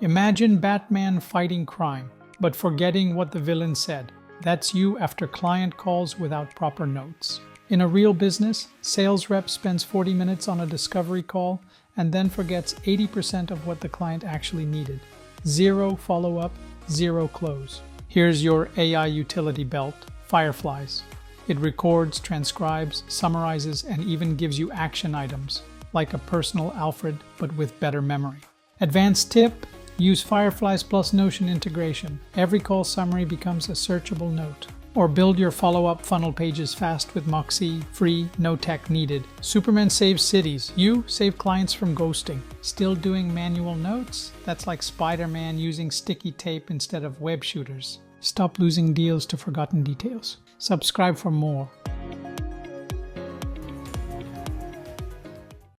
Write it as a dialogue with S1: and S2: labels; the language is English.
S1: Imagine Batman fighting crime, but forgetting what the villain said. That's you after client calls without proper notes. In a real business, sales rep spends 40 minutes on a discovery call and then forgets 80% of what the client actually needed. Zero follow-up, zero close. Here's your AI utility belt, Fireflies. It records, transcribes, summarizes, and even gives you action items, like a personal Alfred, but with better memory. Advanced tip: use Fireflies plus Notion integration. Every call summary becomes a searchable note. Or build your follow-up funnel pages fast with Moksy, free, no tech needed. Superman saves cities. You save clients from ghosting. Still doing manual notes? That's like Spider-Man using sticky tape instead of web shooters. Stop losing deals to forgotten details. Subscribe for more.